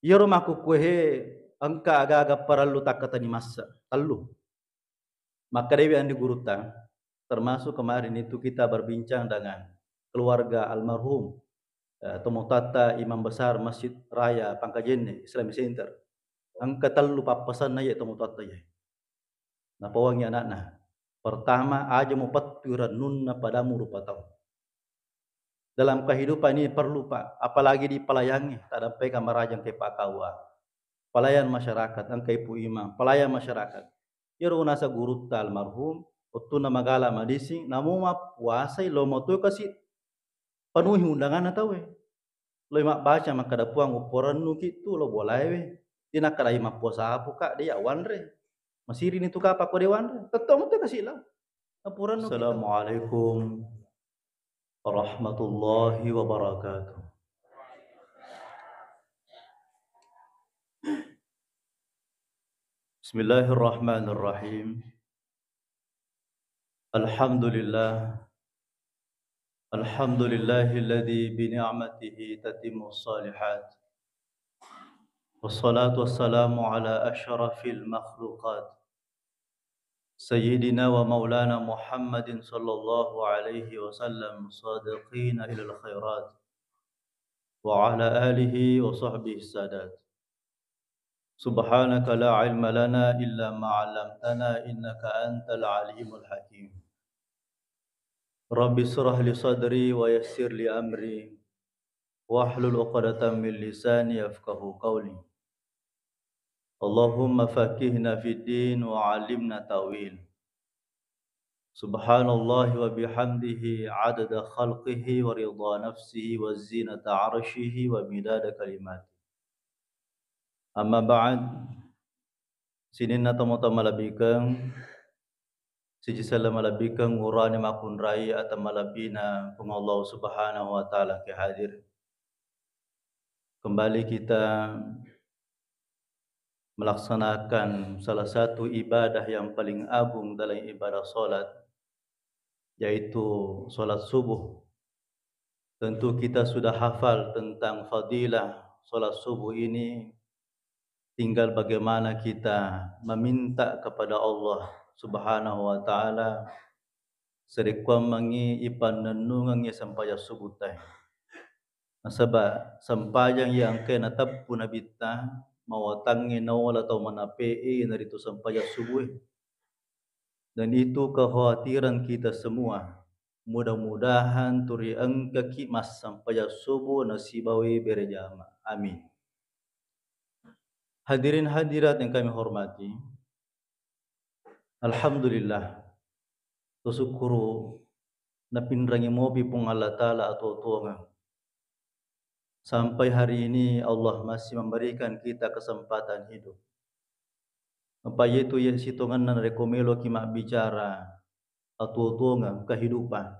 Yoro maku kuhe angka aga-aga parallu takatani massa tallu. Maka dewi andi guruta, termasuk kemarin itu kita berbincang dengan keluarga almarhum Tomotata Imam Besar Masjid Raya Pangkajene Islamic Center. Angka tallu papasan na ye Tomotata ye. Na pawangi anak-na. Pertama aja mau paturan nunna padamu rupa tahu. Dalam kehidupan ini perlu Pak, apalagi dipelayangi, tak dapat kamarajang ke Pak Kawa. Pelayan masyarakat, angka ibu imam, pelayan masyarakat. Yaro nasa guru almarhum, utuna magala madisi, namu ma puasai lo mau tu kasih penuhi undangan atau we. Lo mak baca maka ada puang uporan nu kitu lo boleh we. Tina kada ima puasa apu kak dia wanre. Masiri ni tu kapa ko dewan re. Tetap tu kasih lah. Apuran nu kita. Assalamualaikum warahmatullahi wabarakatuh. Bismillahirrahmanirrahim. Alhamdulillah. Alhamdulillahilladzi bi ni'matihi tatimmu shalihat. Wassalatu wassalamu ala asyrafil makhluqat. Sayyidina wa maulana Muhammadin sallallahu alaihi wasallam sadiqina ilal khairat. Wa ala alihi wa sahbihi sadat. Subhanaka la ilma lana illa ma 'allamtana innaka antal alimul hakim. Rabbi shrah li sadri wa yassir li amri wahlul 'uqdatam min lisani yafqahu qawli. Allahumma faqihna fid din wa 'allimna ta'wil. Subhanallah wa bihamdihi 'adada khalqihi wa ridha nafsihi wa zinata 'arsyihi wa midada kalimatihi. Amma ba'd. Sininna tamu-tamu malabikang siji salam malabikang ngurani makun rai atam malabina pung Allah Subhanahu wa taala ke hadir. Kembali kita melaksanakan salah satu ibadah yang paling agung dalam ibadah salat, yaitu salat subuh. Tentu kita sudah hafal tentang fadilah salat subuh ini. Tinggal bagaimana kita meminta kepada Allah Subhanahu wa taala serikuam mangi ipan nenungannya sampai subuh teh. Sebab sampayang yang kena tapu nabita mawatangi nawala atau manapei naritu sampai subuh. Dan itu kekhawatiran kita semua. Mudah-mudahan turi angka kimas sampai subuh nasibawi berjama. Amin. Hadirin hadirat yang kami hormati, alhamdulillah syukuru napindrangi mobi pung Allah Ta'ala atau tuangan. Sampai hari ini Allah masih memberikan kita kesempatan hidup. Apa itu ya sitongan nan rekomelo kimak bicara atau tuangan kehidupan.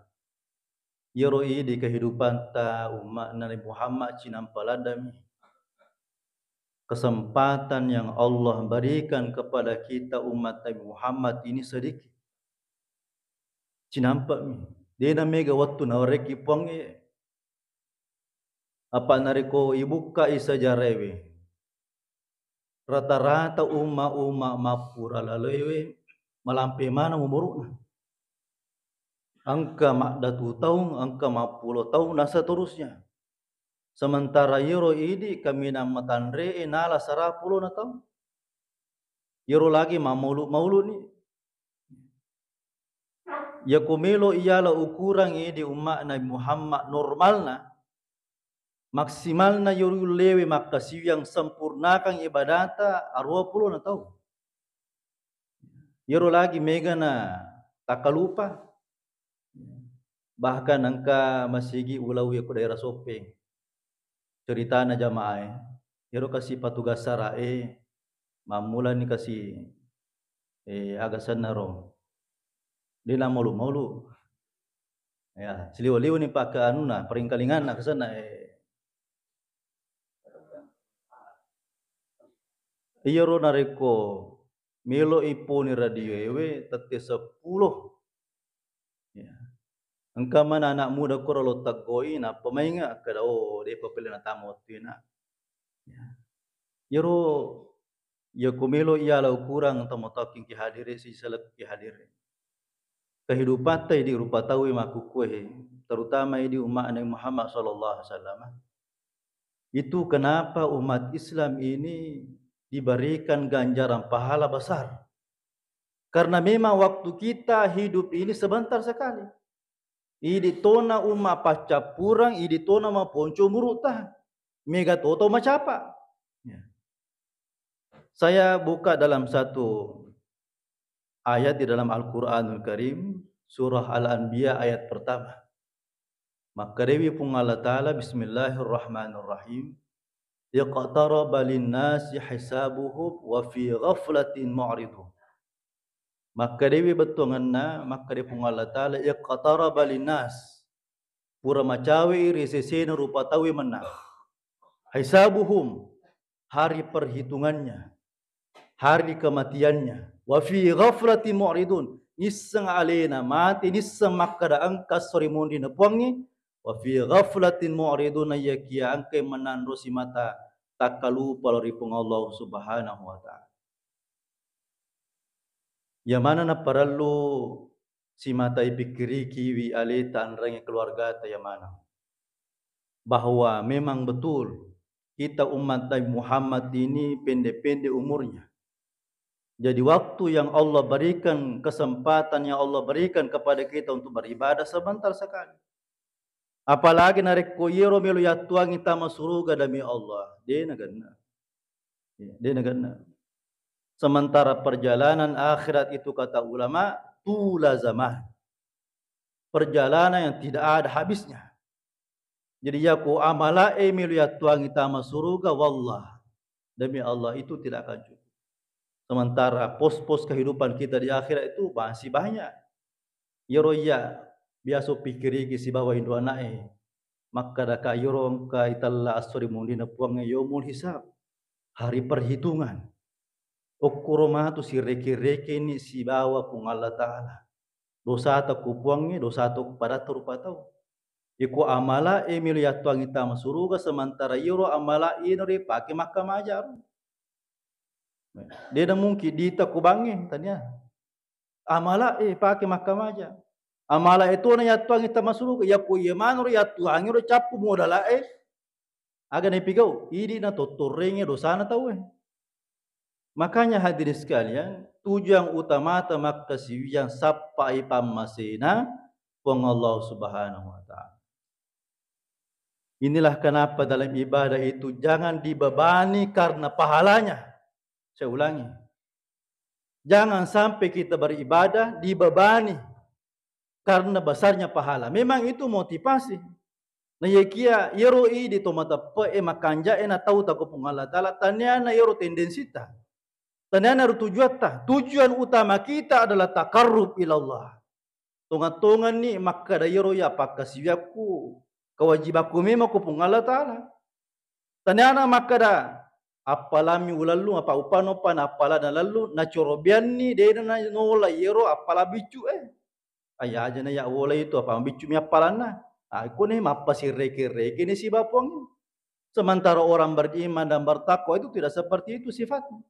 Yeroi di kehidupan ta umat Nabi Muhammad cinampaladami. Kesempatan yang Allah berikan kepada kita umat Nabi Muhammad ini sedikit. Cinampak mi. Dia mega waktu nawareki puang apa nariko ibuka isa jarewe. Rata-rata umma mapura lalewe malampe mana umuruna. Angka mak datu tahun, angka 50 tahun dan seterusnya. Sementara yero ini kami nama tanre nala 10 na tahun. Yero lagi maulu ni. Ya kumelo ialah ukuran di umat Nabi Muhammad normalna. Maksimalna yero lewe makasih yang sempurnakan ibadata 20 na tahun. Yero lagi mega na takalupa. Bahkan angka masigi ulau ya ku daerah Sopeng. Cerita na jamaah yero kasih patugas sarae mamula ni kasih agasan naro dina maulu ya siliw-liw ni pak ke anu na peringkalingan na kesana yero nareko melo ipo ni radio ewe tete 10 ya. Engkau mana anak muda korolo takoi na pemainga kada dia papel na tamu tina. Ya. Yero ya kumelo ialah kurang tamo taking ki hadire si selek ki hadire. Kehidupan teh di rupa tahu maku kue, terutama di umat Nabi Muhammad sallallahu alaihi wasallam. Itu kenapa umat Islam ini diberikan ganjaran pahala besar. Karena memang waktu kita hidup ini sebentar sekali. Idi tona umat pacapurang, idi tona ma ponco muruta. Mega toto macapa. Ya. Saya buka dalam satu ayat di dalam Al-Quranul Karim, surah Al-Anbiya ayat pertama. Maka Dewi pun Allah Ta'ala, Bismillahirrahmanirrahim. Iqtaraba linnasi hisabuhum wa fi ghaflatin mu'ridun. Maka Dewi betul ngana, maka Dewi pun Allah Ta'ala, Iqtaraba linnas. Pura macawi risesena rupa tawi menang. Hisabuhum, hari perhitungannya, hari kematiannya. Wa fi ghaflatin mu'ridun. Nisang alena mati, nisang makada angkas sorimundi na puangi. Wa fi ghaflatin mu'ridun ayakia angkai menandrosi mata takalu paloripung Allah subhanahu wa ta'ala. Yang mana na perlu si mata ipikiri kiwi alita anrangi keluarga ta yang mana. Bahwa memang betul kita umat Nabi Muhammad ini pendek-pendek umurnya. Jadi waktu yang Allah berikan, kesempatan yang Allah berikan kepada kita untuk beribadah sebentar sekali. Apalagi narek koyero melu yatuang kita masuruga demi Allah. Dia negana. Sementara perjalanan akhirat itu kata ulama tula zaman. Perjalanan yang tidak ada habisnya. Jadi ya ku amala melu yatuang kita masuruga wallah. Demi Allah itu tidak akan cukup. Sementara pos-pos kehidupan kita di akhirat itu masih banyak. Yoro ya biasa pikiri si bawa Indo anak maka daka yorong ka italla asori mundina puang yomul hisab, hari perhitungan. Okuroma tu si reke-reke ni si bawa pung Allah Ta'ala. Dosa ta ku puangnya, dosa ta ku pada terupa tau. Iku amala milu yatuang ita masuruga sementara yoro amala inori pakai makam ajar. Dia dah mungkin dita ku bangi tanya. Amala pakai makam ajar. Amala itu na yatuang ita masuruga ya ku yemanor yatuang iro capu modala aga na pigau idi na totorenge dosa na tau Makanya hadirin sekalian, tujuan utama tamak kasiwian sapa ipamasena pung Allah Subhanahu wa taala. Inilah kenapa dalam ibadah itu jangan dibebani karena pahalanya. Saya ulangi. Jangan sampai kita beribadah dibebani karena besarnya pahala. Memang itu motivasi. Na yekia yero di tomata pe makanja na tahu ta ko pung Allah taala tanyana yero tendensita. Tanyana tujuan ta. Tujuan utama kita adalah takarrub ilallah. Tungan-tungan ni maka da yero ya pakasiyaku kewajibaku memang ko pung Allah taala. Tanyana maka da apalami ulalu apa upano pan apala na lalu na corobian ni de na nola yero apala bicu Ayah aja na ya wola itu apa bicu mi apalana. Aku ni mapa si reke-reke ni si bapong. Sementara orang beriman dan bertakwa itu tidak seperti itu sifatnya.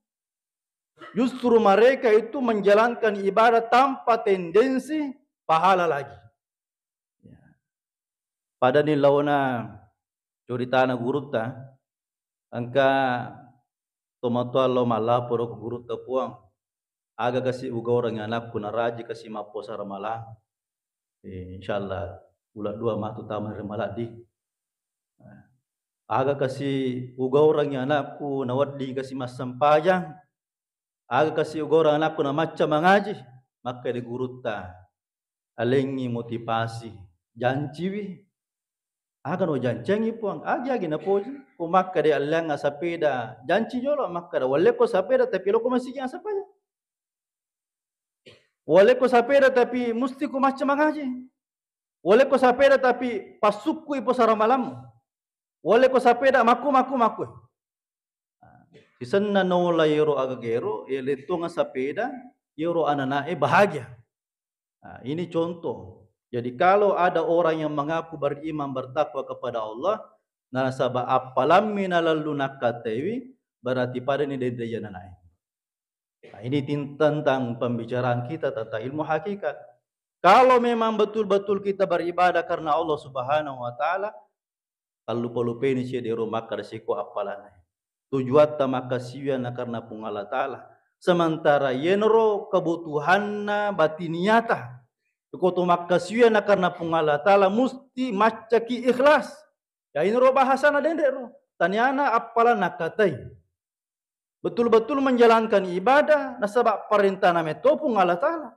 Justru mereka itu menjalankan ibadah tanpa tendensi pahala lagi. Pada ni launa cerita na guru ta angka tomato lo mala poro guru ta puang aga kasi uga orang anak kuna raji kasi mapo saramala insyaallah ulah dua matu taman remaladi aga kasi uga orang anakku nawaddi kasi masampayang aga kasi uga orang anakku na macam mengaji maka di guru ta alengi motivasi janjiwi aga no jancengi puang aja gina poji ko makka de alanga sapeda janci jolo makka da walle ko sapeda tapi lo ko masih yang sapaya walle ko sapeda tapi musti ko macam mengaji walle ko sapeda tapi pasukku ipo saramalam walle ko sapeda maku isanna no la yero aga gero ele tunga sapeda yero anana bahagia ini contoh. Jadi kalau ada orang yang mengaku beriman bertakwa kepada Allah, nasaba apalam minalalu nakatewi berarti pada ini dari naik. Nah, ini tentang pembicaraan kita tentang ilmu hakikat. Kalau memang betul-betul kita beribadah karena Allah Subhanahu wa taala, kalau lupa-lupa ini sia dero maka resiko apalan. Tujuan maka sia na karena pung Allah taala. Sementara yenro kebutuhanna batiniata. Koto maka sia na karena pung Allah taala musti macaki ikhlas. Ya ini ro bahasa na dendero. Tanyana apalan nakatai. Betul-betul menjalankan ibadah nasabak perintah na metopung Allah taala.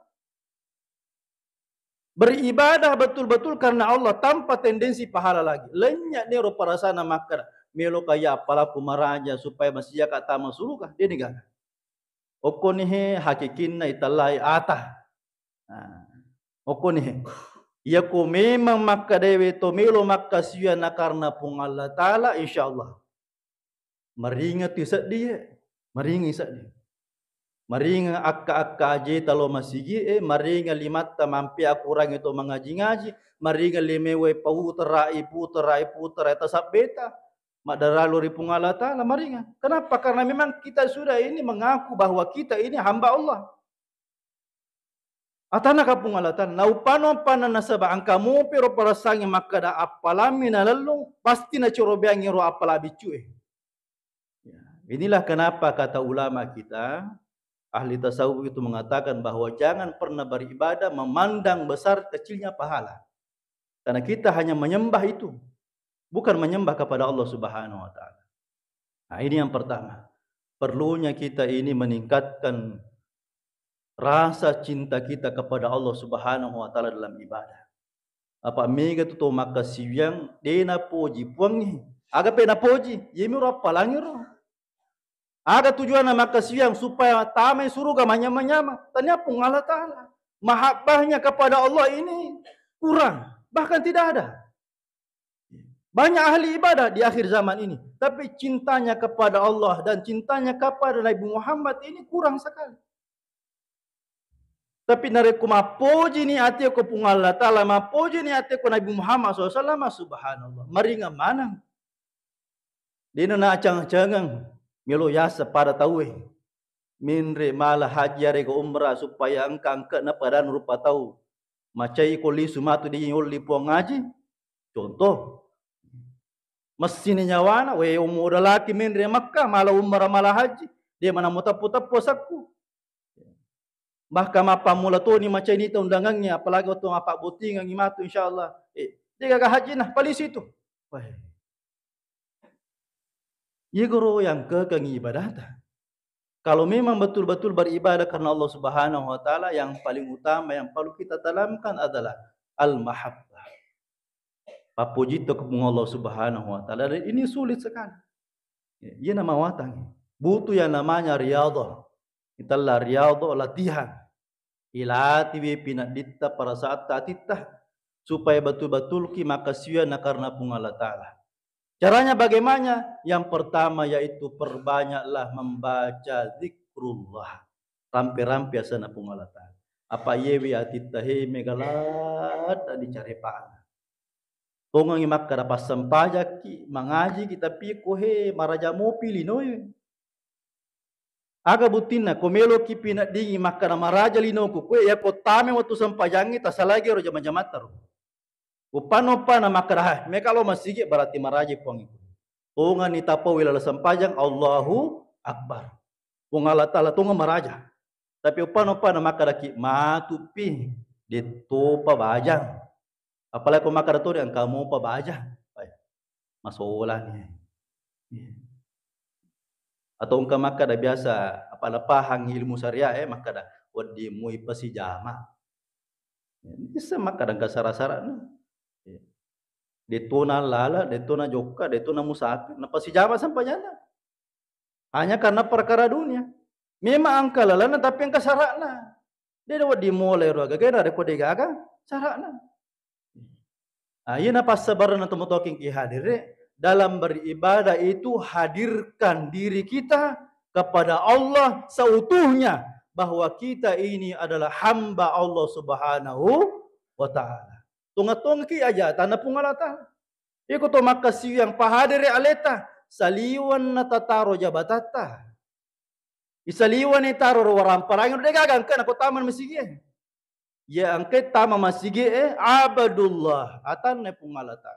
Beribadah betul-betul karena Allah tanpa tendensi pahala lagi. Lenyak nero parasana makar melo kaya apalah kumaraja supaya masih kata masulukah dia negara. Okonihe hakikinna italai ata. Okonihe. Ya ko memang makka dewe to melo makka siya na karena pung Allah taala insyaallah. Meringat isat dia. Maringi isat dia. Maringa akka-akka aje talo masigi maringa limatta mampi akurang itu mengaji-ngaji maringa limewe puterai tasab beta madaralu ripung Allah taala maringa. Kenapa? Karena memang kita sudah ini mengaku bahwa kita ini hamba Allah. Atana kapung Allah taala naupano panan nasaba angkamu pero parasangi makada apalami na lalu pasti na corobeangi ro apalabi cuy. Ya, inilah kenapa kata ulama kita ahli tasawuf itu mengatakan bahwa jangan pernah beribadah memandang besar kecilnya pahala. Karena kita hanya menyembah itu, bukan menyembah kepada Allah Subhanahu wa taala. Nah, ini yang pertama. Perlunya kita ini meningkatkan rasa cinta kita kepada Allah Subhanahu wa taala dalam ibadah. Apa mega tu maka siang dena poji puangi, aga pena poji, yemi ro palangiro. Ada tujuan maka siang supaya tamai surga manyama-nyama. Tanya pun Allah Ta'ala. Mahabbahnya kepada Allah ini kurang. Bahkan tidak ada. Banyak ahli ibadah di akhir zaman ini. Tapi cintanya kepada Allah dan cintanya kepada Nabi Muhammad ini kurang sekali. Tapi nareku mapoji ni hati aku pun Allah Ta'ala. Mapoji ni hati aku Nabi Muhammad SAW. Subhanallah. Maringa mana? Dia nak acang-acangang. Melo yasa pada tahu minre malah haji are ko umrah supaya angka na padan rupa tahu macai ko li sumatu di yol li puang ngaji contoh mesin nyawana we umur laki minre Makkah malah umrah malah haji dia mana mutap-mutap posaku bahkan apa mula tu ni macai ni undangannya apalagi waktu apa buting ang imatu insyaallah dia gak haji nah paling situ wah. Ia guru yang kekang ibadah. Kalau memang betul-betul beribadah karena Allah Subhanahu wa taala, yang paling utama yang perlu kita tanamkan adalah al-mahabbah. Papuji to kepada Allah Subhanahu wa taala. Dan ini sulit sekali. Ia nama watang. Butuh yang namanya riyadhah. Itulah riyadhah latihan. Ilati pinadita para saat tatitah supaya betul-betul ki makasiya na karena pun Allah taala. Caranya bagaimana? Yang pertama yaitu perbanyaklah membaca zikrullah. Rampe-rampe asana pungalatan. Apa yewi atitahe megalat dicari paana. Tongang imak kada pasam pajak ki mengaji kita piko he maraja mo pilih noy. Aga butina komelo ki pina dingi makana maraja lino ku kue ya kotame waktu sampajangi tasalagi ro jama-jama taru. Upano pa na makarah. Mereka kalau masih berarti maraji puang itu. Tungan ni tapo wilala sampajang Allahu Akbar. Pung Allah Ta'ala tungan maraja. Tapi upano pa na makaraki matupi dito pa bajang. Apalagi kung makarato ang kamu pa bajang. Masola ni. Atau ang kamakada biasa apalapahang ilmu syariah makada wadi mui pasijama. Bisa makada kasara-sara no. Detona lala, detona joka, detona musafir. Napasijama sampai jana. Hanya karena perkara dunia. Memang angka lalana tapi angka sarakna. Dia dapat dimulai roga. Gaya ada kode gaga sarakna. Ayo napas sabar na tumutoking kihadir. Dalam beribadah itu hadirkan diri kita kepada Allah seutuhnya. Bahwa kita ini adalah hamba Allah Subhanahu wa ta'ala. Tunga-tunga ki aja tanah pungalata. Iko to makasih yang pahadere aleta saliwan na tataro jabatata. Isaliwan ni taro waram parang udah gagang kan aku taman masigi. Ya angke tama masigi abadullah atan ne pungalata.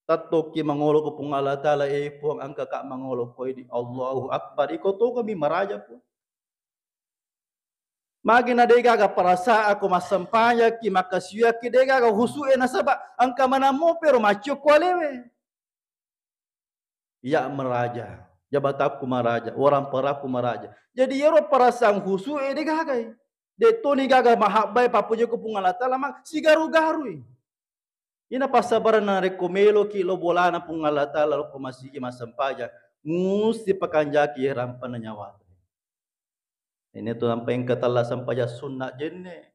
Tato ki mangolo ko pungalata la puang angka kak mangolo ko di Allahu Akbar iko to kami maraja po. Magi na dega ga parasa aku masampanya ki makasiya ki dega ga husu nasaba angka manamo pero macho kwalewe. Ya meraja. Jabataku maraja, orang peraku maraja. Jadi yero parasang husu de gagai. De toni gaga mahabbai papuja ko pungalata lama si garu-garu. Ina pasabaran na rekomelo ki lo bolana pungalata lo ko masiki masampaja. Musti pakanjaki rampan na nyawa. Ini tu sampai yang ketala sampaja sunnah jenne.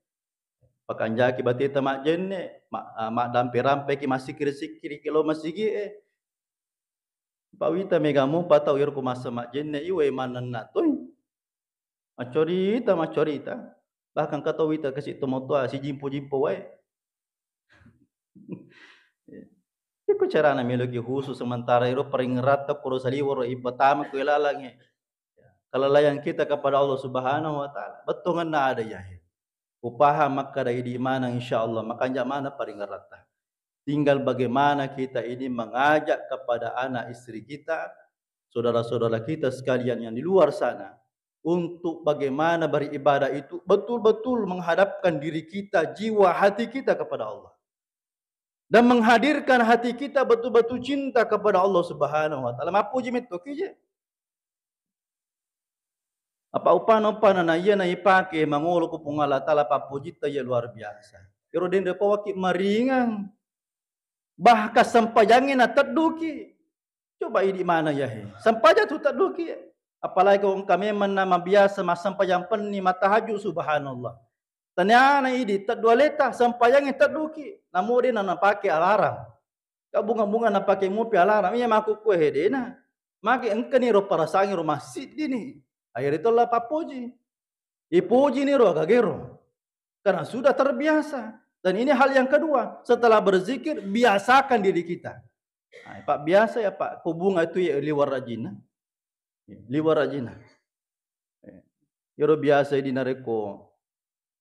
Pakanjaki batita mak jenne. Mak dampe rampe ki masih kiri-kiri kilo masiki Pawita megamu patau yer ko masamak jenne iwe manan natoy. Macorita. Bahkan kata wita kasih tomotoa si jimpo wae. Iku cara na meloki khusus sementara iro peringrata kuro saliwor ipatama ko ilalange. Kelalaian kita kepada Allah Subhanahu wa taala. Betongan na ada ya. Upaha maka dari di mana insyaallah makanya mana peringrata. Tinggal bagaimana kita ini mengajak kepada anak istri kita, saudara-saudara kita sekalian yang di luar sana, untuk bagaimana beribadah itu betul-betul menghadapkan diri kita, jiwa hati kita kepada Allah. Dan menghadirkan hati kita betul-betul cinta kepada Allah Subhanahu wa taala. Mapuji metoki je. Apa upana-upana na iya na ipake mangolo ko pungala tala papuji ta ya luar biasa. Pero den de pawaki maringang. Bahkan sampajangin na taduki. Coba ini mana ya he. Sampaja tu taduki. Apalagi kung kami man na mabiasa masampajang penni matahaju subhanallah. Tanyana ini tadwaleta sampajangin taduki. Namu din na napake alarm. Kabunga-bunga napake mupi alarm. Iya maku kue hedena. Maki engkani ro parasangi ro masjid dini. Akhir itulah papuji. Ipuji ni ro agagero. Karena sudah terbiasa. Dan ini hal yang kedua, setelah berzikir biasakan diri kita. Nah, Pak biasa ya Pak, hubungan itu ya liwar rajina. Liwar rajina. Yoro biasa di nareko.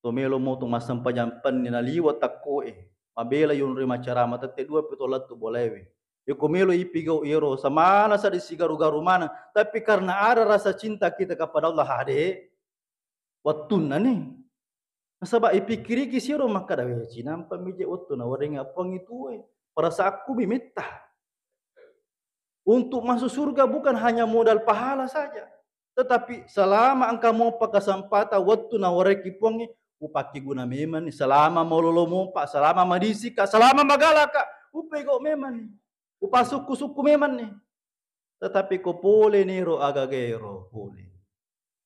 Tomelo mo tung masampajampan ni naliwat tako Mabela yung rima carama tate dua pitolat tu bolewe. Komelo ipigaw iro samana sa disigaru-garu mana, tapi karena ada rasa cinta kita kepada Allah hade. Watun na ni. Nasaba ipikiri kisiro maka dawe cinampa mije otto na warenga apang itu perasa aku bimeta. Untuk masuk surga bukan hanya modal pahala saja, tetapi selama engkau mau pakasampata waktu na wareki pongi upaki guna meman selama mololo mompa selama madisika selama magalaka upego meman upasuku-suku meman ni. Tetapi ko pole niro agagero pole.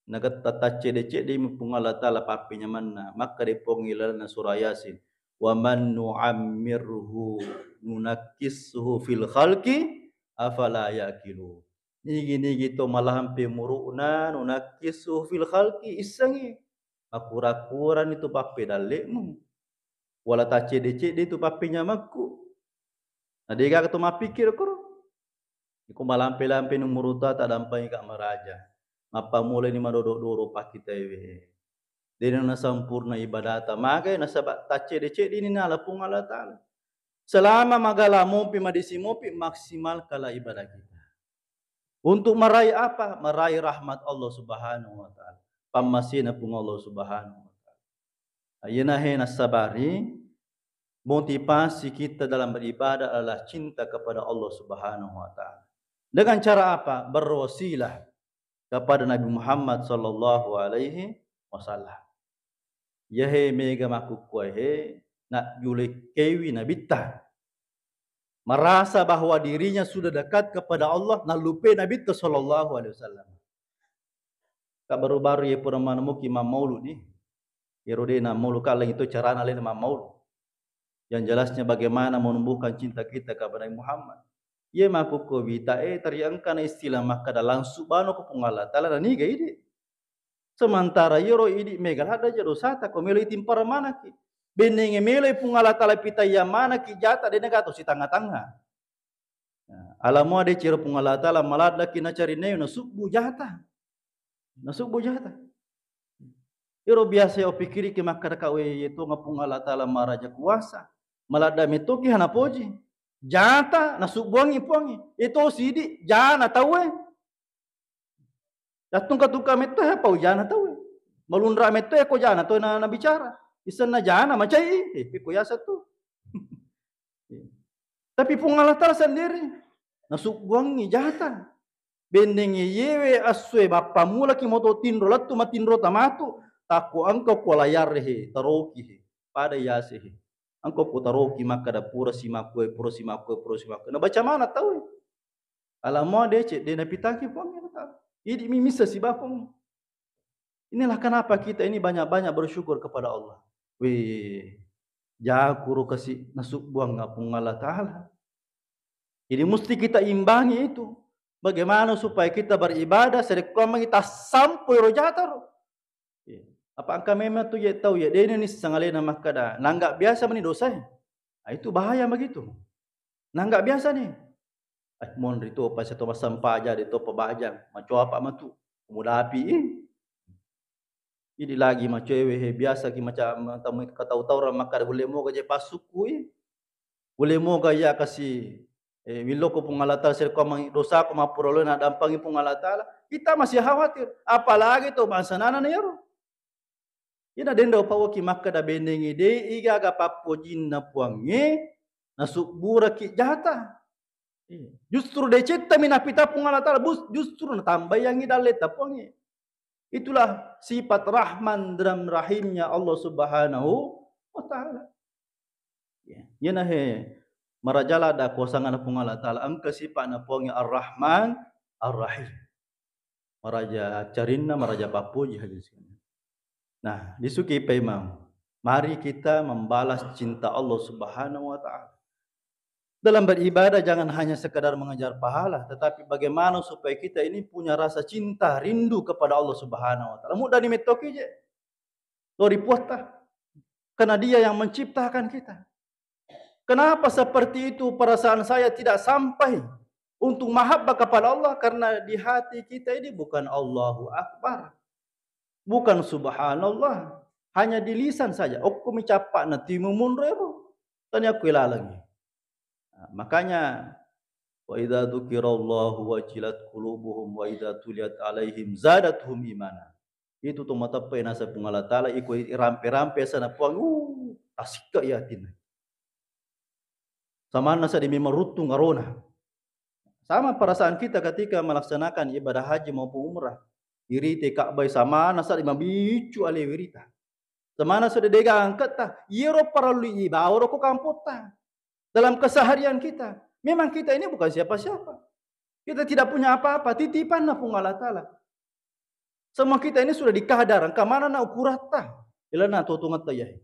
Nagatata cede-cede mupungala tala papinya manna maka dipongilal na surah Yasin wa man nu'ammirhu nunakkisuhu fil khalqi afala yaqilu nigi to malahampe muruna nunakkisuhu fil khalqi isangi akura-kuran itu pape dalekmu wala ta cede-cede itu papinya makku nadega to mapikir kuro iku malampe-lampe numuruta tadampai ka maraja apa mulai ni madodok-doro pak kita iwe. Dene na sampurna ibadata magai na sabat tace dece ini nala pungala taala. Selama magala mopi madisi mopi maksimal kala ibadah kita. Untuk meraih apa? Meraih rahmat Allah Subhanahu wa taala. Pamasina pung Allah Subhanahu wa taala. Ayana he nasabari motivasi kita dalam beribadah adalah cinta kepada Allah Subhanahu wa taala. Dengan cara apa? Berwasilah kepada Nabi Muhammad sallallahu alaihi wasallam. Yahe mega maku kuahe nak yule kewi nabita. Merasa bahwa dirinya sudah dekat kepada Allah nak lupa Nabi sallallahu alaihi wasallam. Baru-baru ya pura manamu ki Imam Maulud ni. Yerodena maulud kala itu cara lain Imam Maulud. Yang jelasnya bagaimana menumbuhkan cinta kita kepada Nabi Muhammad. Ye maku ko bita tariangkan istilah maka dalam subhano ko pungala tala ni gaide sementara yoro idi megal ada jero sata ko melo itim para mana ki benenge melo pungala tala pita ya mana ki jata de negato si tanga-tanga Alamu ade ciro pung Allah Ta'ala malad laki na cari neu na subu jahata. Na subu jahata. Iro biasa o pikiri ke makar kawe yeto ngapung Allah Ta'ala maraja kuasa. Malada metoki hana poji. Jata na subuangi puangi. Ito sidi jana tawe. Datung katuka meto he pau jana tawe. Malundra meto ko jana to na bicara. Isan na jana macai piko yasa tu. Tapi pung Allah Ta'ala sendiri na subuangi jata. Bendengi yewe aswe bapa mula ki moto tindro latu matindro tamatu. Taku angkau ko layar he taroki he pada yase he angkau ko taroki maka da pura simakue na baca mana tahu alamo dece de na pitaki pong ini mimisa si bapong. Inilah kenapa kita ini banyak-banyak bersyukur kepada Allah. Jakuru kasih nasuk buang ngapung Allah Ta'ala. Jadi mesti kita imbangi itu. Bagaimana supaya kita beribadah sedekah kita sampai rojatar. Apa angka memang tu ya tahu ya dia ini sangalena makada nanggak biasa meni dosa. Itu bahaya begitu. Nanggak biasa nih. Mon itu apa saya toma sampah aja itu pebajang maco apa matu muda api. Ini lagi maco ewe biasa ki macam tamu tahu-tahu orang makada boleh mau gaje pasuku. Boleh mau gaya kasih wiloko pung Allah Ta'ala serko mang dosa ko mapurolo na dampangi pung Allah Ta'ala. Kita masih khawatir apalagi to bangsa nana ne yaro. Ina dendo pawo ki makka da bendengi de iga ga papo jinna puange na subura ki jata. Justru de cetta minapita pung Allah Ta'ala justru na tambayangi daleta puange. Itulah sifat rahman dan rahimnya Allah Subhanahu wa Ta'ala. Yana he marajala da kuasangana pung Allah Ta'ala angka sifat na puange ar-Rahman ar-Rahim. Maraja carinna maraja papo hadis. Nah, disuki Imam, mari kita membalas cinta Allah Subhanahu wa Ta'ala. Dalam beribadah jangan hanya sekadar mengejar pahala, tetapi bagaimana supaya kita ini punya rasa cinta, rindu kepada Allah Subhanahu wa Ta'ala. Mudah dimetoki je. Lori puata. Karena Dia yang menciptakan kita. Kenapa seperti itu perasaan saya tidak sampai untuk mahabbah kepada Allah? Karena di hati kita ini bukan Allahu Akbar. Bukan subhanallah, hanya di lisan saja. Aku mencapak nanti memunrebo, tanya aku lagi. Makanya, wa idza dzukirallahu wajilat qulubuhum wa idza tuliyat alaihim zadatuhum imana. Itu tu mata pe nasa pung Allah Ta'ala iko rampe-rampe sana puang asika yatin. Sama nasa di memerutung arona. Sama perasaan kita ketika melaksanakan ibadah haji maupun umrah. Irite Ka'bah sama nasa lima bicu ale wirita. Semana sudah dega angkat ta, yero paralu iba oro ko kampota. Dalam keseharian kita, memang kita ini bukan siapa-siapa. Kita tidak punya apa-apa, titipan na pung Allah Ta'ala. Semua kita ini sudah dikadaran, kamana na ukurata. Ilana tutungat tayah.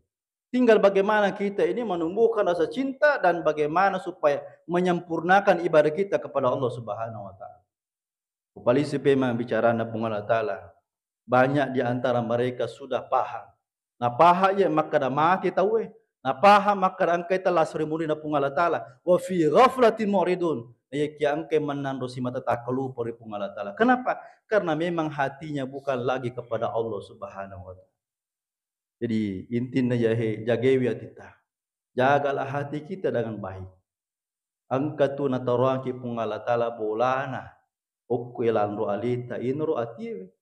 Tinggal bagaimana kita ini menumbuhkan rasa cinta dan bagaimana supaya menyempurnakan ibadah kita kepada Allah Subhanahu wa Ta'ala. Polisi memang bicara na pung Allah Ta'ala. Banyak di antara mereka sudah paham. Na paham ya maka dah mati tahu Na paham maka angkai telah serimuni na pung Allah Ta'ala. Wa fi ghaflatin muridun. Ya ki angkai menandu si mata takalu pori pung Allah Ta'ala. Kenapa? Karena memang hatinya bukan lagi kepada Allah Subhanahu wa Ta'ala. Jadi intinya ya jagewi atita. Jagalah hati kita dengan baik. Angkatu na taruang ki pung Allah Ta'ala bolana. Okko elanro alita inro atie.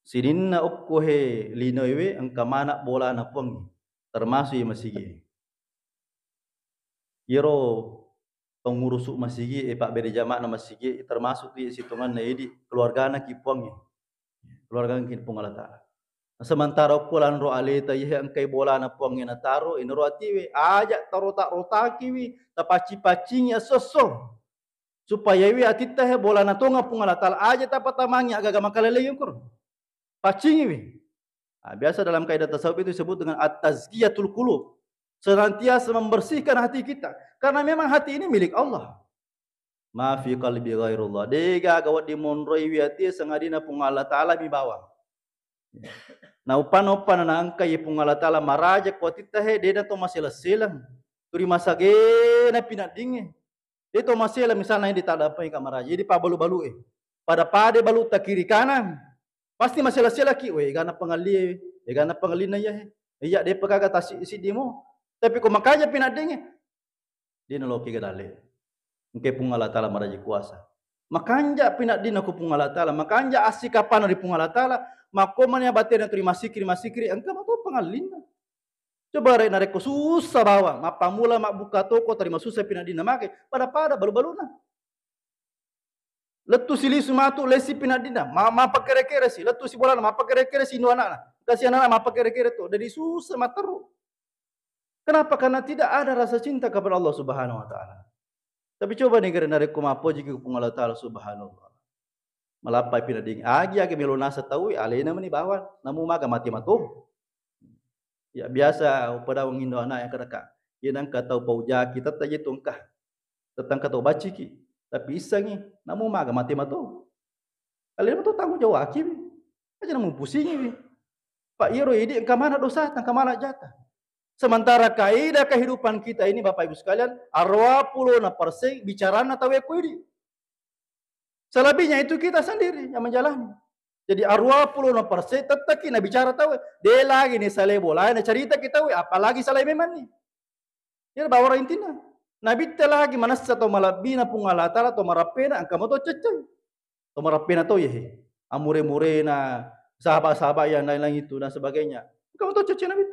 Sininna okko he linoiwe angka mana bola na puang termasuk yang masigi. Iro pengurusuk masigi pak beri jamak na masigi termasuk tu situngan na idi keluarga na ki puang. Keluarga ki pung Allah Ta'ala. Sementara okko lanro alita ye angkai bola na puang na taro inro atie ajak taro tak rotaki wi tapaci-pacing ya sosok. Supaya wi atita he bola na tonga pung Allah Ta'ala aja dapat tamangi agak makalele yukur. Pacing wi. Biasa dalam kaidah tasawuf itu disebut dengan at-tazkiyatul qulub. Senantiasa membersihkan hati kita karena memang hati ini milik Allah. Ma fi qalbi ghairullah. Dega gawat di monroi wi ati sangadina pung Allah Ta'ala mi bawang. Na upan-upan na angkai pung Allah Ta'ala maraja ko atita he deda to masela selang. Turi masage na pinadinge. Itu masalah misalnya di tadapai kamar aja, jadi pa balu-balu pada pade balu tak kiri kanan, pasti masalah ki, weh gana pengali, gana pengalina ya, iya dia pekaga tasi isi demo, tapi kok makanya pinadenge, dia noloki gadale, engke pungala tala maraji kuasa, makanja pinat dina ku pungala tala, makanja asik kapan di pungala tala, makomanya batena terima sikri, engke matu pengalina. Coba rek nareko susah bawa, mapamula mak buka toko terima susah pinat dina make, pada balu-baluna. Letu sili sumatu lesi pinadina, ma pakere-kere si, letu si bola ma pakere-kere si anak, kasih anak ma pakere-kere tu, dari susah materu. Kenapa? Karena tidak ada rasa cinta kepada Allah Subhanahu wa taala. Tapi coba negara dari kumapo jika kupung Allah taala Subhanahu wa taala. Malapai pinading agi melona tahu alena meni bawa, namu maga mati matu. Ya biasa pada wong Indo anak yang kadaka. Ia nang katau pauja kita taje tungkah. Tentang katau baci ki. Tapi isangi, namu maga mati matu. Kalian betul tanggung jawab aki, aja namu pusing. Pak Iro ini engkau mana dosa, engkau mana jatah. Sementara kaidah kehidupan kita ini Bapak Ibu sekalian, arwah puluh na persen bicara na tahu ini. Selebihnya itu kita sendiri yang menjalani. Jadi arwah puluh na persen tetap kita bicara tahu. Dia lagi nih saleh bola, nih cerita kita, apalagi saleh memang nih. Ya bawa intinya. Nabi telah lagi mana satu malabina pungalatala atau marapena, engkau mau tuh ceceng. Atau marapena tuh ya, amure-mure na sahabat-sahabat yang lain-lain itu dan sebagainya. Engkau mau tuh ceceng Nabi.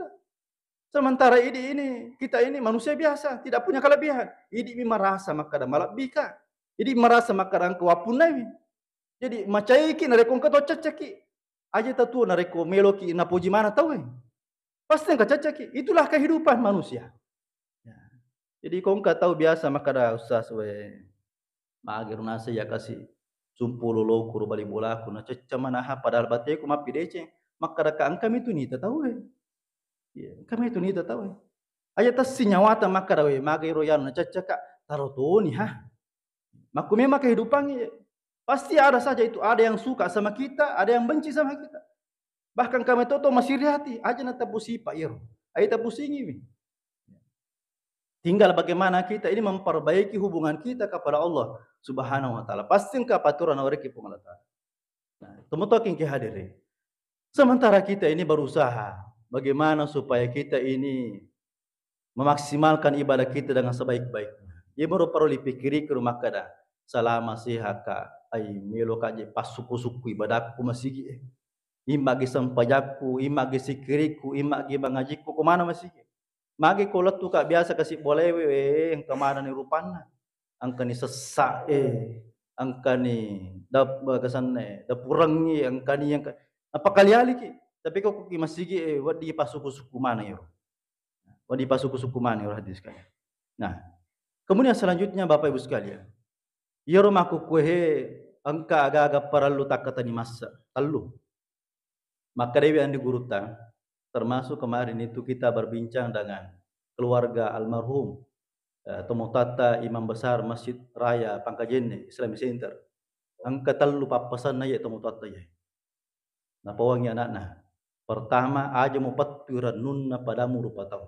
Sementara ini kita ini manusia biasa, tidak punya kelebihan. Ini merasa maka ada malabika. Ini merasa maka ada kewapunai. Jadi macai ki nareko ka to ceceki. Aja tatu nareko meloki na puji mana tahu. Pasti ka ceceki. Itulah kehidupan manusia. Ya. Jadi kau ka tahu biasa maka ada usah we. Magir nase ya kasih sumpulu lo kuru bali bola ku na cecca mana ha padahal bateku mapi dece. Maka ada ka angkam itu ni tahu. Kami itu ni tahu. Aja tas sinyawata maka dawe magai royan na cacaka tarotoni ha. Maku memang kehidupannya pasti ada saja itu, ada yang suka sama kita, ada yang benci sama kita. Bahkan kami toto masih hati aja na tapusi Pak Iro. Ayo tapusingi. Tinggal bagaimana kita ini memperbaiki hubungan kita kepada Allah Subhanahu wa taala. Pasti ka paturan oreki pengalata. Nah, temutokin ke hadirin. Sementara kita ini berusaha bagaimana supaya kita ini memaksimalkan ibadah kita dengan sebaik-baiknya. Ia baru perlu dipikiri ke rumah kada. Selama sihaka ai melo kaje pas suku-suku ibadahku masih imagi sampajaku, imagi sikiriku, imagi bangajiku ke mana masih. Magi kolot tu kak biasa kasih boleh yang kemana ni rupana. Angka ni sesak angka ni dap kesan dap purangi angka ni yang apa kali ki. Tapi kok masih wadi pas suku-suku mana yo. Wadi pas suku-suku mana yo hadis sekalian. Nah, kemudian selanjutnya Bapak Ibu sekalian. Ya rumahku kuehe angka agak-agak perlu takata ni masa telu. Maka dewi andi guruta termasuk kemarin itu kita berbincang dengan keluarga almarhum Tomotata Imam Besar Masjid Raya Pangkajene Islamic Center. Angka telu papasan na ya Tomotata ya. Nah pawangnya anak-anak. Pertama aja mau paturan nunna padamu rupa tahu.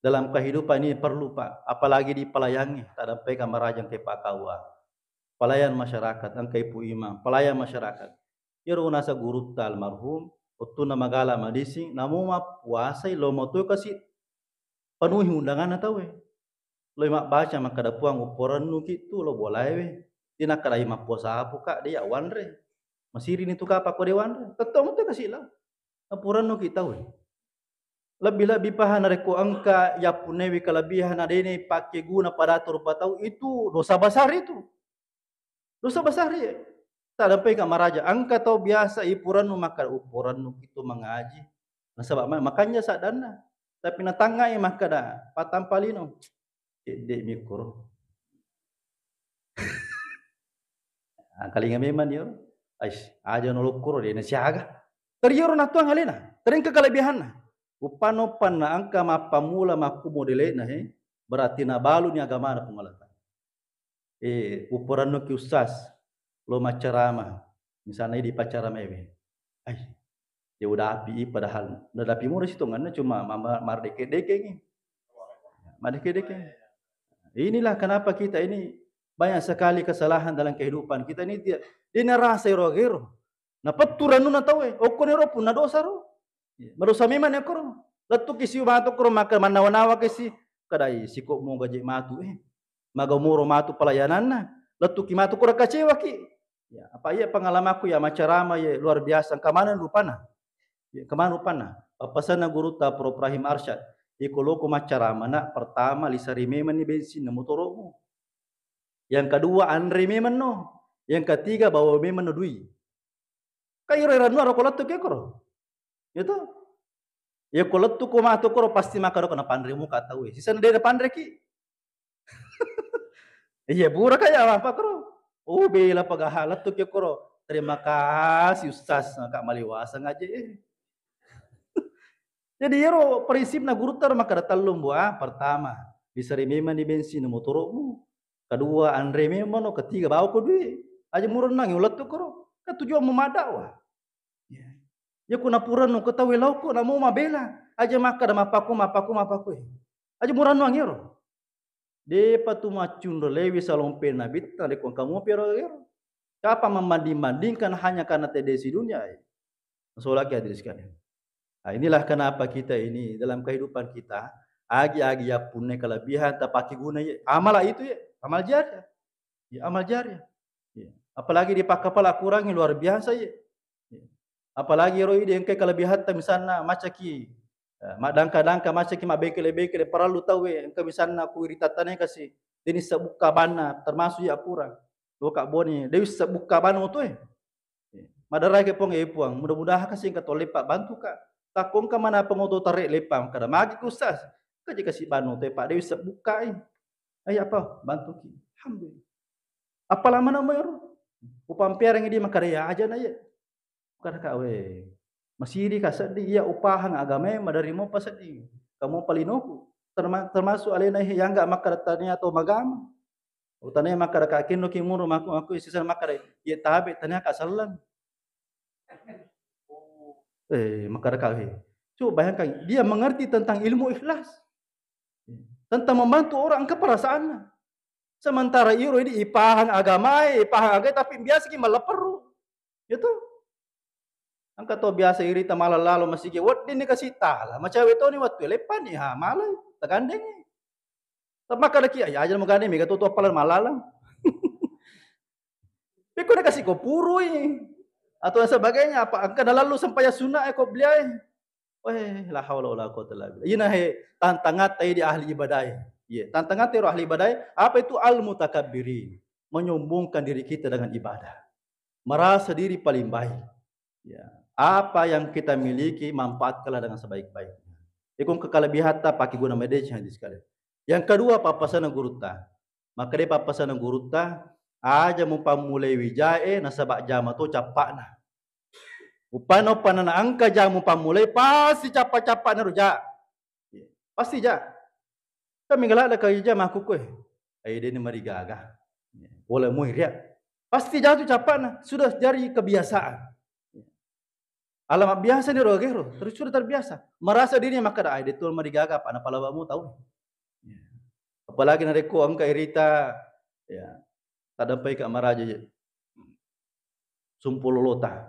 Dalam kehidupan ini perlu Pak, apalagi di pelayangi, tak ada kamar rajang ke Pak Kawa. Pelayan masyarakat, angka ibu imam, pelayan masyarakat. Yaro nasa guru almarhum, utu nama gala madisi, namu ma puasai lo mau tu kasih penuhi undangan atau lo mak baca maka ada puang uporan nuki tu lo boleh tina kada ima puasa apa kak dia wanre, masih ini tu kapa kau dewan, tetap mau tu kasih lah, uporan nuki tahu. Lebih-lebih pahan reko angka ya punewi kelebihan ada ini pakai guna pada rupa tahu itu dosa besar itu. Dosa besar ya. Tak sampai ke maraja angka tahu biasa ipuran nu makan upuran nu itu mengaji. Nah, sebab makanya sadana. Tapi na tangga maka dah patam palino. Dek mikro. Kali memang dia. Ais aja nulukur dia nasiaga. Terioro na tuang alena. Tering kekelebihan na. Upano pan na angka mapamula maku modele na berarti na balu ni agama na pengalatan. Upuran nu ki ustaz lo macarama misalnya di pacarama ai dia udah api padahal udah api murah situ ngana cuma mardeke-deke ni mardeke-deke Inilah kenapa kita ini banyak sekali kesalahan dalam kehidupan kita ini. Dia rasa ero. Na paturan nu na tahu oko nero pun na dosa ro. Madosa memang ya koro. Letu kisi matu koro maka manawa-nawa kisi kadai siko mo gaje matu maga muro matu pelayanan na. Letu ki matu koro kecewa ki. Ya, apa iya pengalamanku ya macarama ya luar biasa. Kemana rupana? Ya, kemana rupana? Papasan na guru ta Prof Rahim Arsyad. Ikoloko macarama na pertama lisari memang ni bensin na motoromu. Yang kedua Andre memang no. Yang ketiga bawa memang no dui. Kayo ranu aro kolatu ke koro. Itu. Ya kolatu ko mato koro pasti makaro kana pandre mu kata we. Sisa na pandre ki. Iya bura kaya apa koro. Oh bela pagahalat tu ke koro. Terima kasih Ustaz Kak Maliwasa ngaje. Jadi yero prinsip na guru tar maka talum buah pertama disari memang di bensin motoromu. Kedua Andre memang no ketiga bawa ko duit. Aja murun nang ulat tu koro. Ka tujuan memadawa. Ya kuna puran no ketawi lauko na mo mabela. Aja maka da mapaku. Aja murun nang yero. De patu macun lewi salompe na bitta de kon kamu pero yero. Kapa membanding-bandingkan hanya karena TDC dunia. Masalah hadirin sekalian. Nah, inilah kenapa kita ini dalam kehidupan kita agi-agi ya punya kelebihan tak pakai guna ya. Amal itu ya, amal jariah. Ya, amal jariah. Ya. Apalagi dipakai pala kurang luar biasa ya. Ya. Apalagi roi dia engke kelebihan ta misalna macaki dangka-dangka macaki mak bekele-bekele perlu tahu ya engke misalna ku iritatane kasih ini sebuka bana termasuk ya kurang. Lo kak boni dewi sebuka bana tu ya. Madara ke pong puang mudah-mudahan kasih engke tole pak bantu kak. Takong ka mana pengoto tarik lepam kada magi ku ustaz. Ka je kasih bano te pak dewi sebuka ai apa bantu ki. Alhamdulillah. Apalah mana mo upampiar yang dia makarya aja na ya. Bukan kak we. Masih di kasadi iya upahan agama madarimo pasadi. Kamu palinoku termasuk alena yang enggak makaratanya atau magama. Utane makara kakin no kimuro aku isisan makara ya tabe tanya kak sallam. Makara kawin. Coba bayangkan, dia mengerti tentang ilmu ikhlas. Tentang membantu orang ke perasaan. Sementara iro ini ipahan agama, tapi biasa ki malaperu. Itu. Angka to biasa iri ta malah lalu masih ke wat ini kasih tala. Macam itu ni waktu lepan ni ha malah tegandeng. Tapi kada ki ya aja magane mega to palan malalang. Peko na kasih ko puro atau sebagainya apa angka lalu sampai sunnah ko beliau. La haula wala quwata illa billah. Ina tantangan tay di ahli ibadah. Ya, tantangan tay ahli ibadah apa itu al-mutakabbirin, menyombongkan diri kita dengan ibadah. Merasa diri paling baik. Ya, apa yang kita miliki manfaatkanlah dengan sebaik-baiknya. Ikon kekelebihan ta pakai guna media hadis sekalian. Yang kedua papasan gurutta. Maka dia papasan gurutta aja mumpamulai wijae nasabak jama to capakna. Upano panana angka jamu pamulai pasti capa-capa na ruja. Pasti ja. Kami galak kay jam aku kue. Ay dia ni marigaga. Wala mo ria. Pasti jatuh capa na sudah jadi kebiasaan. Alamat biasa ni rogero, terus sudah terbiasa. Merasa dirinya maka ay detul marigaga pa na palabamu tahu. Apalagi na reko angka irita ya. Tadampai ka maraja je. Sumpulolota.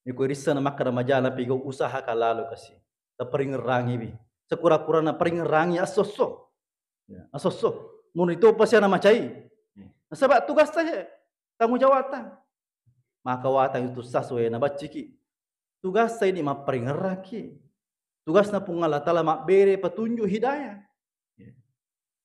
Iku irisa na makara majala pigo usaha kalalo kasi. Ta peringerangi bi. Sekura-kura na peringerangi asoso. Ya, asoso. Mun itu pasya na macai. Sebab tugas saja. Tanggung jawab ta. Maka watang itu saswe na baciki. Tugas saya ini ma peringerangi. Tugas na pungala tala mak bere petunjuk hidayah.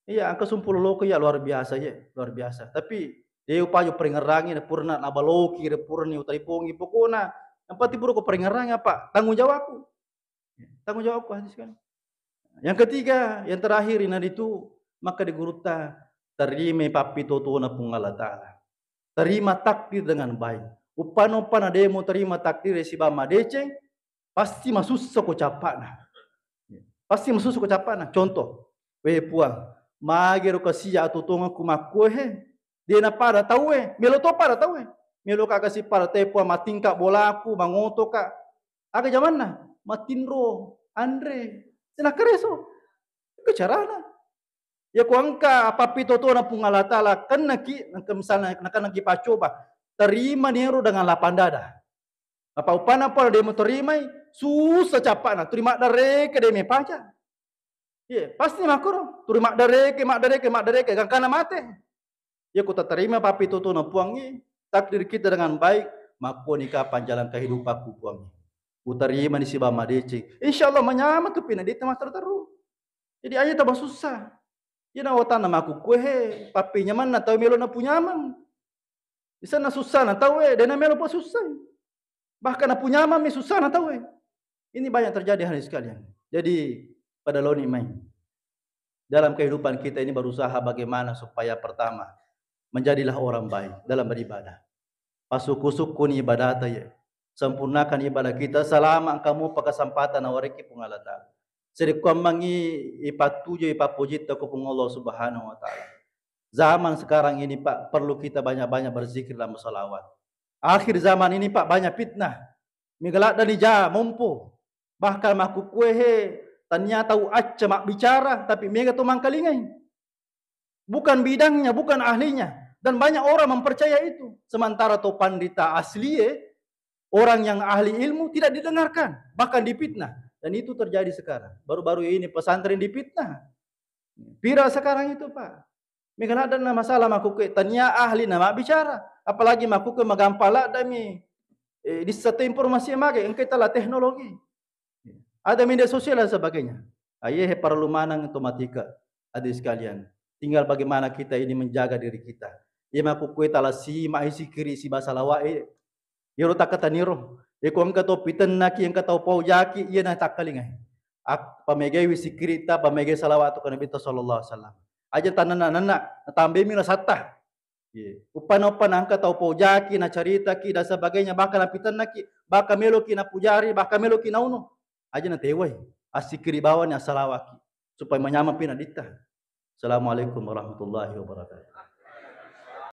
Iya, angka sumpulolo ya luar biasa ya, luar biasa. Tapi dia upayo peringerangi na purna na baloki, purni utaripongi pokona. Yang pati buru ko peringerangi apa? Tanggung jawabku. Tanggung jawabku hadis kan. Yang ketiga, yang terakhir ini itu maka di guruta terima papi toto na pungala ta'ala. Terima takdir dengan baik. Upano-upana demo terima takdir si bama deceng pasti masuk ko capana. Pasti masuk ko capana. Contoh, we puang, magero kasiya atutonga kumakuhe. Dia na para tahu melo to para tahu melo ka kasi para tepo matingka bolaku mangoto ka aga zaman na matinro Andre sina kereso ke carana Ya ku angka apa pito to na pungala tala kan naki misalnya nak pacoba terima niru dengan lapang dada. Apa upana apa dia mau terima susah capak na terima dari ke dia paja. Ya pasti makro terima dari ke mak dari ke kana mate. Ya ku terima apa pito to na puangi takdir kita dengan baik mako nikah panjalan kehidupanku puangi. Ku terima ni si bama dece. Insyaallah menyama tu pina dia mas terus. Jadi aja tambah susah. Ina watan nama aku kue, papinya mana tahu melo na punya mang. Di sana susah na tahu dena melo pun susah. Bahkan na punya mang susah na tahu Ini banyak terjadi hari sekalian. Jadi pada loni main. Dalam kehidupan kita ini berusaha bagaimana supaya pertama menjadilah orang baik dalam beribadah. Pasuku-suku ni ibadah ya. Sempurnakan ibadah kita selama kamu pakasempatan awariki pungalata. Sedekuan mangi ipatuju ipapujita ko pung Allah Subhanahu wa taala. Zaman sekarang ini Pak perlu kita banyak-banyak berzikir dan bersalawat. Akhir zaman ini Pak banyak fitnah. Migalak dan ija mumpu. Bahkan maku kuehe ternyata acca mak bicara tapi mega tu mangkalingai. Bukan bidangnya, bukan ahlinya dan banyak orang mempercaya itu. Sementara tu pandita asli orang yang ahli ilmu tidak didengarkan, bahkan dipitnah. Dan itu terjadi sekarang. Baru-baru ini pesantren dipitnah. Viral sekarang itu Pak. Mungkin ada masalah makuke. Tanya ahli nama bicara. Apalagi makuke magampala dami. Di satu informasi yang magai. Engkau telah teknologi. Ada media sosial dan sebagainya. Ayah perlu manang otomatika. Adik sekalian. Tinggal bagaimana kita ini menjaga diri kita. Ia makuke telah si maisi kiri si basalawa. Yoro tak kata niro. Eko ang kato pitan naki ang kato pau yaki iya na takalingai. Ak pamegay wisikrita pamegay salawatu kana Nabi sallallahu alaihi wasallam. Aja tanan tambe mi na satta. Upan-upan ang kato pau yaki na carita ki dan sebagainya bahkan pitan naki baka melo ki na pujari baka melo ki na uno. Aja na tewai asikri bawan ya salawaki supaya menyama pinadita. Assalamualaikum warahmatullahi wabarakatuh.